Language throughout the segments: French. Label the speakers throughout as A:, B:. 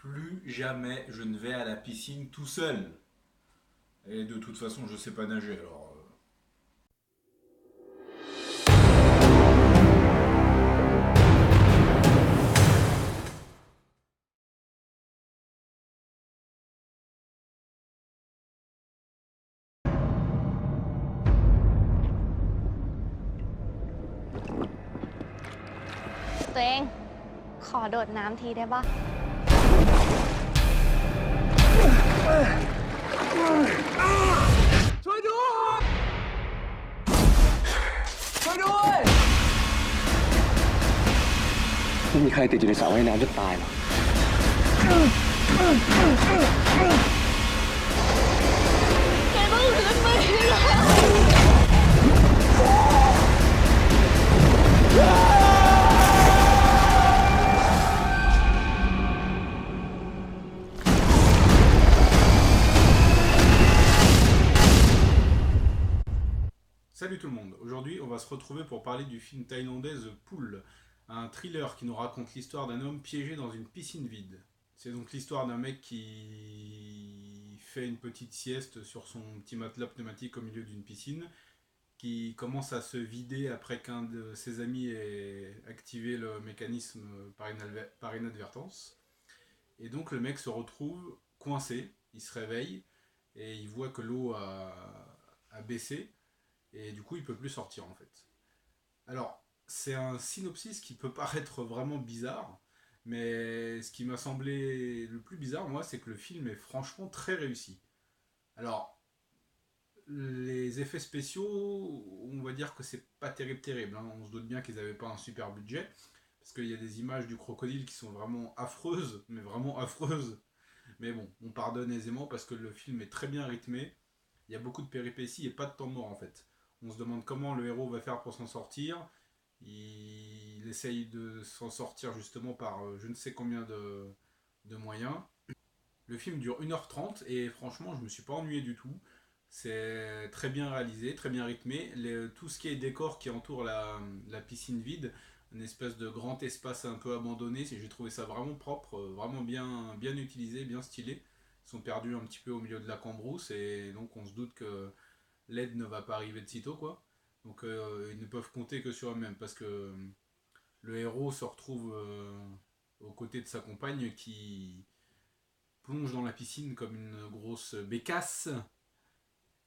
A: plus jamais je ne vais à la piscine tout seul. Et de toute façon, je sais pas nager, alors.
B: ตัวเองขอโดดน้ำทีได้ปะ
C: ช่วยด้วยช่วยด้วย
D: ไม่มีใครติดอยู่ในสระว่ายน้ำจนตายหรอก
B: แกต้องขึ้นไปแล้ว
A: Salut tout le monde, aujourd'hui on va se retrouver pour parler du film thaïlandais The Pool, un thriller qui nous raconte l'histoire d'un homme piégé dans une piscine vide. C'est donc l'histoire d'un mec qui fait une petite sieste sur son petit matelas pneumatique au milieu d'une piscine, qui commence à se vider après qu'un de ses amis ait activé le mécanisme par inadvertance. Et donc le mec se retrouve coincé, il se réveille et il voit que l'eau a baissé et du coup il peut plus sortir en fait. Alors c'est un synopsis qui peut paraître vraiment bizarre, mais ce qui m'a semblé le plus bizarre moi c'est que le film est franchement très réussi. Alors les effets spéciaux, on va dire que c'est pas terrible, hein. On se doute bien qu'ils n'avaient pas un super budget, parce qu'il y a des images du crocodile qui sont vraiment affreuses, mais vraiment affreuses. Mais bon, on pardonne aisément parce que le film est très bien rythmé, il y a beaucoup de péripéties et pas de temps mort en fait. On se demande comment le héros va faire pour s'en sortir. Il essaye de s'en sortir justement par je ne sais combien de moyens. Le film dure 1h30 et franchement je me suis pas ennuyé du tout. C'est très bien réalisé, très bien rythmé. Tout ce qui est décor qui entoure la piscine vide, une espèce de grand espace un peu abandonné, j'ai trouvé ça vraiment propre, vraiment bien utilisé, bien stylé. Ils sont perdus un petit peu au milieu de la cambrousse et donc on se doute que l'aide ne va pas arriver de sitôt quoi. Donc ils ne peuvent compter que sur eux-mêmes parce que le héros se retrouve aux côtés de sa compagne qui plonge dans la piscine comme une grosse bécasse.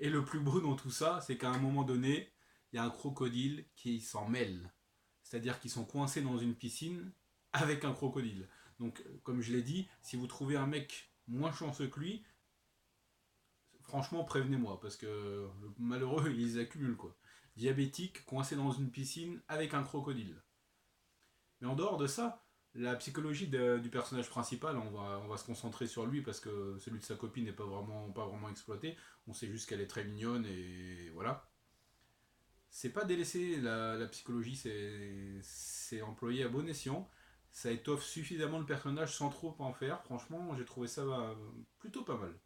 A: Et le plus beau dans tout ça, c'est qu'à un moment donné, il y a un crocodile qui s'en mêle. C'est-à-dire qu'ils sont coincés dans une piscine avec un crocodile. Donc, comme je l'ai dit, si vous trouvez un mec moins chanceux que lui, franchement, prévenez-moi, parce que le malheureux, ils accumulent quoi. Diabétique, coincé dans une piscine avec un crocodile. Mais en dehors de ça, la psychologie du personnage principal, on va se concentrer sur lui parce que celui de sa copine n'est pas vraiment exploité. On sait juste qu'elle est très mignonne et voilà. C'est pas délaissé, la psychologie, c'est employé à bon escient. Ça étoffe suffisamment le personnage sans trop en faire. Franchement, j'ai trouvé ça plutôt pas mal.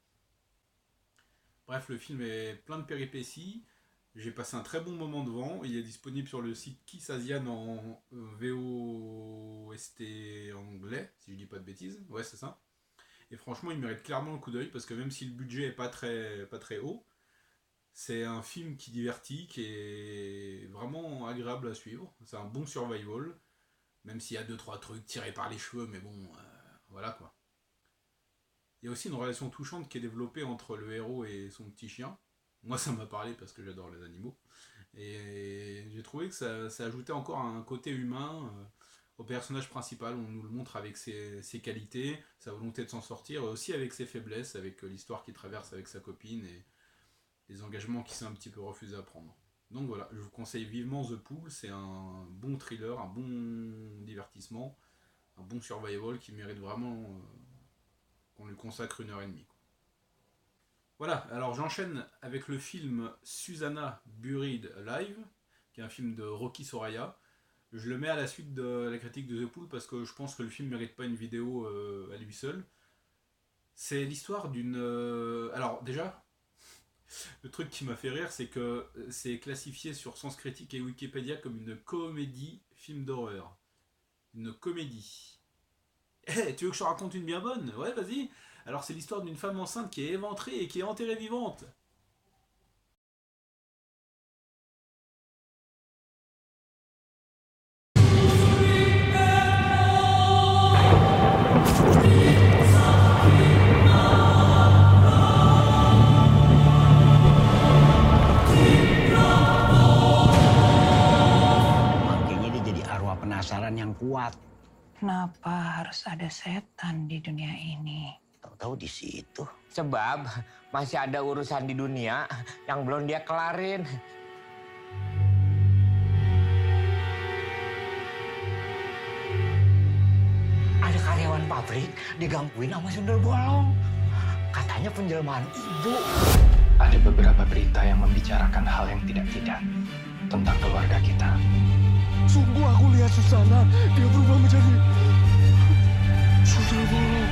A: Bref, le film est plein de péripéties. J'ai passé un très bon moment devant. Il est disponible sur le site Kiss Asian en VOST anglais, si je dis pas de bêtises. Ouais, c'est ça. Et franchement, il mérite clairement le coup d'œil parce que même si le budget est pas très haut, c'est un film qui divertit, qui est vraiment agréable à suivre. C'est un bon survival, même s'il y a deux trois trucs tirés par les cheveux, mais bon, voilà quoi. Il y a aussi une relation touchante qui est développée entre le héros et son petit chien. Moi, ça m'a parlé parce que j'adore les animaux. Et j'ai trouvé que ça ajoutait encore un côté humain au personnage principal. On nous le montre avec ses qualités, sa volonté de s'en sortir, et aussi avec ses faiblesses, avec l'histoire qu'il traverse avec sa copine et les engagements qu'il s'est un petit peu refusé à prendre. Donc voilà, je vous conseille vivement The Pool. C'est un bon thriller, un bon divertissement, un bon survival qui mérite vraiment qu'on lui consacre 1h30. Voilà, alors j'enchaîne avec le film Susanna Buried Alive, qui est un film de Rocky Soraya. Je le mets à la suite de la critique de The Pool parce que je pense que le film ne mérite pas une vidéo à lui seul. C'est l'histoire d'une... alors déjà, le truc qui m'a fait rire, c'est que c'est classifié sur Sens Critique et Wikipédia comme une comédie film d'horreur. Une comédie. Eh, tu veux que je te raconte une bien bonne? Ouais, vas-y. Alors c'est l'histoire d'une femme enceinte qui est éventrée et qui est enterrée vivante.
E: Makanya dia jadi arwah penasaran yang kuat.
F: Kenapa harus ada setan di dunia ini?
E: Tahu-tahu di situ.
G: Sebab masih ada urusan di dunia yang belum dia kelarin. Ada karyawan pabrik digangguin sama sundel bolong. Katanya penjelmaan ibu.
D: Ada beberapa berita yang membicarakan hal yang tidak-tidak tentang keluarga kita.
E: Sungguh aku lihat Susana, dia berubah menjadi sundel bolong.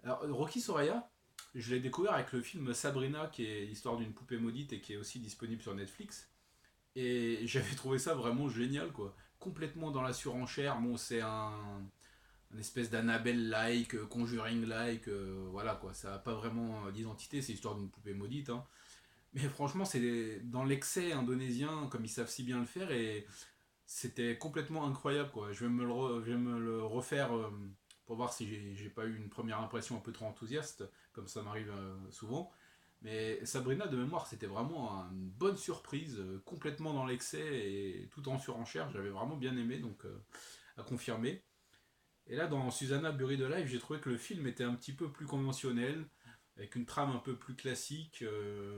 A: Alors Rocky Soraya, je l'ai découvert avec le film Sabrina, qui est l'histoire d'une poupée maudite et qui est aussi disponible sur Netflix. Et j'avais trouvé ça vraiment génial, quoi. Complètement dans la surenchère. Bon, c'est un espèce d'Annabelle-like, Conjuring-like, voilà quoi. Ça n'a pas vraiment d'identité, c'est l'histoire d'une poupée maudite, hein. Mais franchement, c'est dans l'excès indonésien, comme ils savent si bien le faire, et c'était complètement incroyable, quoi. Je vais me le refaire pour voir si j'ai pas eu une première impression un peu trop enthousiaste, comme ça m'arrive souvent. Mais Sabrina, de mémoire, c'était vraiment une bonne surprise, complètement dans l'excès et tout en surenchère. J'avais vraiment bien aimé, donc à confirmer. Et là, dans Susanna Buried Alive, j'ai trouvé que le film était un petit peu plus conventionnel, avec une trame un peu plus classique.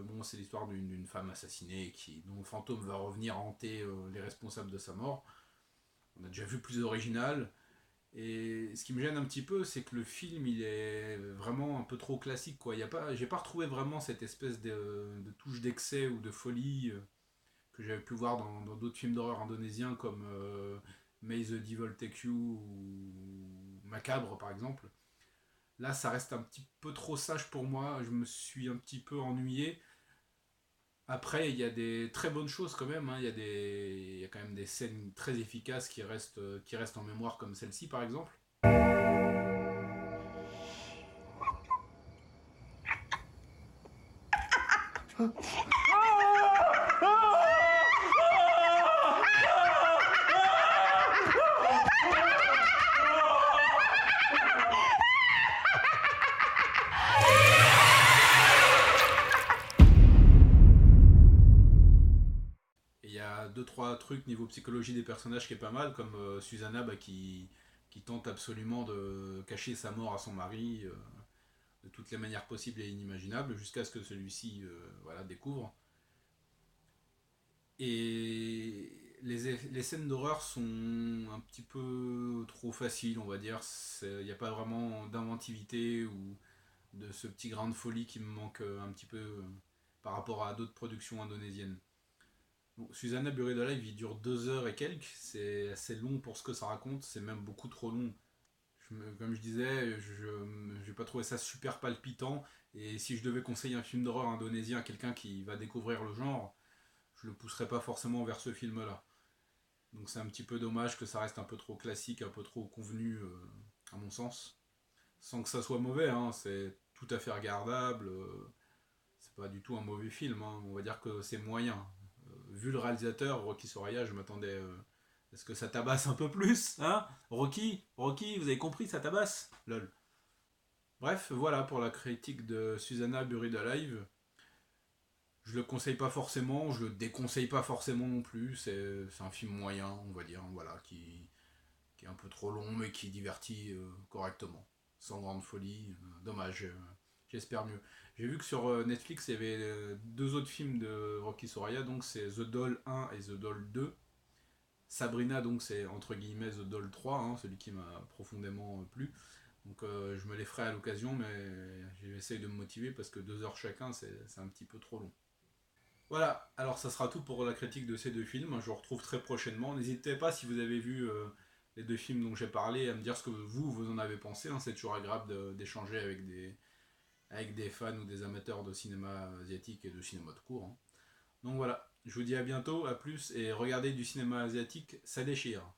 A: Bon, c'est l'histoire d'une femme assassinée dont le fantôme va revenir hanter les responsables de sa mort. On a déjà vu plus original. Et ce qui me gêne un petit peu, c'est que le film, il est vraiment un peu trop classique, quoi. J'ai pas retrouvé vraiment cette espèce de touche d'excès ou de folie que j'avais pu voir dans d'autres films d'horreur indonésiens comme May the Devil Take You ou Macabre, par exemple. Là, ça reste un petit peu trop sage pour moi. Je me suis un petit peu ennuyé. Après, il y a des très bonnes choses quand même, hein. Il y a quand même des scènes très efficaces qui restent en mémoire, comme celle-ci par exemple. Et il y a deux trois trucs niveau psychologie des personnages qui est pas mal, comme Susanna qui tente absolument de cacher sa mort à son mari de toutes les manières possibles et inimaginables, jusqu'à ce que celui-ci voilà, découvre. Et les scènes d'horreur sont un petit peu trop faciles, on va dire. Il n'y a pas vraiment d'inventivité ou de ce petit grain de folie qui me manque un petit peu par rapport à d'autres productions indonésiennes. Bon, Susanna Buried Alive, il dure 2 heures et quelques, c'est assez long pour ce que ça raconte, c'est même beaucoup trop long. Comme je disais, je n'ai pas trouvé ça super palpitant, et si je devais conseiller un film d'horreur indonésien à quelqu'un qui va découvrir le genre, je le pousserais pas forcément vers ce film-là. Donc c'est un petit peu dommage que ça reste un peu trop classique, un peu trop convenu, à mon sens. Sans que ça soit mauvais, hein, c'est tout à fait regardable, c'est pas du tout un mauvais film, hein, on va dire que c'est moyen. Vu le réalisateur, Rocky Soraya, je m'attendais à ce que ça tabasse un peu plus, hein. Rocky, vous avez compris, ça tabasse. Lol. Bref, voilà pour la critique de Susanna Buried Alive. Je le conseille pas forcément, je le déconseille pas forcément non plus. C'est un film moyen, on va dire, voilà, qui est un peu trop long, mais qui divertit correctement. Sans grande folie. Dommage, j'espère mieux. J'ai vu que sur Netflix, il y avait deux autres films de Rocky Soraya, donc c'est The Doll 1 et The Doll 2. Sabrina, donc c'est entre guillemets The Doll 3, hein, celui qui m'a profondément plu. Donc je me les ferai à l'occasion, mais j'essaye de me motiver parce que 2 heures chacun, c'est un petit peu trop long. Voilà, alors ça sera tout pour la critique de ces deux films. Je vous retrouve très prochainement. N'hésitez pas, si vous avez vu les deux films dont j'ai parlé, à me dire ce que vous en avez pensé, hein. C'est toujours agréable d'échanger avec des fans ou des amateurs de cinéma asiatique et de cinéma de court, hein. Donc voilà, je vous dis à bientôt, à plus, et regardez du cinéma asiatique, ça déchire.